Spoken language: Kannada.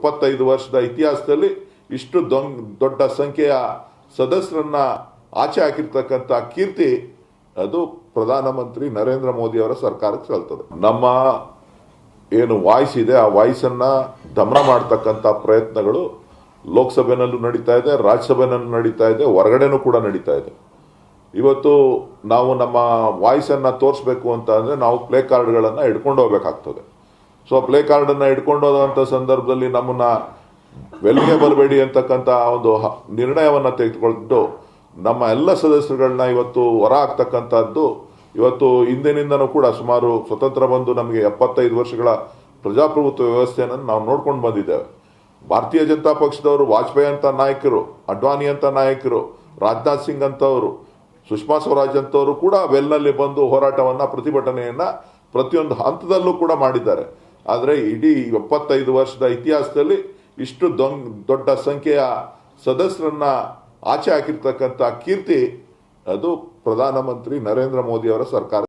25 ವರ್ಷದ ಇತಿಹಾಸದಲ್ಲಿ ಇಷ್ಟು ದೊಡ್ಡ ಸಂಖ್ಯೆಯ ಸದಸ್ಯರನ್ನ ಆಚೆ ಹಾಕಿರ್ತಕ್ಕಂಥ ಕೀರ್ತಿ ಅದು ಪ್ರಧಾನಮಂತ್ರಿ ನರೇಂದ್ರ ಮೋದಿ ಅವರ ಸರ್ಕಾರಕ್ಕೆ ಸಲ್ತದೆ. ನಮ್ಮ ಏನು ವಾಯ್ಸ್ ಇದೆ ಆ ವಾಯ್ಸ್ ಅನ್ನ ದಮನ ಮಾಡತಕ್ಕಂಥ ಪ್ರಯತ್ನಗಳು ಲೋಕಸಭೆನಲ್ಲೂ ನಡೀತಾ ಇದೆ, ರಾಜ್ಯಸಭೆನಲ್ಲೂ ನಡೀತಾ ಇದೆ, ಹೊರಗಡೆನೂ ಕೂಡ ನಡೀತಾ ಇದೆ. ಇವತ್ತು ನಾವು ನಮ್ಮ ವಾಯ್ಸ್ ಅನ್ನ ತೋರಿಸಬೇಕು ಅಂತ ಅಂದ್ರೆ ನಾವು ಪ್ಲೇ ಕಾರ್ಡ್ಗಳನ್ನು ಹಿಡ್ಕೊಂಡು ಹೋಗ್ಬೇಕಾಗ್ತದೆ. ಸೊ ಪ್ಲೇ ಕಾರ್ಡನ್ನು ಹಿಡ್ಕೊಂಡು ಹೋದಂಥ ಸಂದರ್ಭದಲ್ಲಿ ನಮ್ಮನ್ನ ವೆಲ್ಗೆ ಬರಬೇಡಿ ಅಂತಕ್ಕಂಥ ಒಂದು ನಿರ್ಣಯವನ್ನು ತೆಗೆದುಕೊಂಡು ನಮ್ಮ ಎಲ್ಲ ಸದಸ್ಯರುಗಳನ್ನ ಇವತ್ತು ಹೊರ ಹಾಕ್ತಕ್ಕಂಥದ್ದು ಇವತ್ತು ಹಿಂದಿನಿಂದನೂ ಕೂಡ ಸುಮಾರು ಸ್ವತಂತ್ರ ಬಂದು ನಮಗೆ 75 ವರ್ಷಗಳ ಪ್ರಜಾಪ್ರಭುತ್ವ ವ್ಯವಸ್ಥೆಯನ್ನು ನಾವು ನೋಡ್ಕೊಂಡು ಬಂದಿದ್ದೇವೆ. ಭಾರತೀಯ ಜನತಾ ಪಕ್ಷದವರು ವಾಜಪೇಯಿ ಅಂತ ನಾಯಕರು, ಅಡ್ವಾಣಿ ಅಂತ ನಾಯಕರು, ರಾಜನಾಥ್ ಸಿಂಗ್ ಅಂತವರು, ಸುಷ್ಮಾ ಸ್ವರಾಜ್ ಅಂತವರು ಕೂಡ ವೆಲ್ನಲ್ಲಿ ಬಂದು ಹೋರಾಟವನ್ನು ಪ್ರತಿಭಟನೆಯನ್ನು ಪ್ರತಿಯೊಂದು ಹಂತದಲ್ಲೂ ಕೂಡ ಮಾಡಿದ್ದಾರೆ. ಆದರೆ ಇಡೀ 75 ವರ್ಷದ ಇತಿಹಾಸದಲ್ಲಿ ಇಷ್ಟು ದೊಡ್ಡ ಸಂಖ್ಯೆಯ ಸದಸ್ಯರನ್ನ ಆಚೆ ಹಾಕಿರ್ತಕ್ಕಂಥ ಕೀರ್ತಿ ಅದು ಪ್ರಧಾನಮಂತ್ರಿ ನರೇಂದ್ರ ಮೋದಿ ಅವರ ಸರ್ಕಾರ.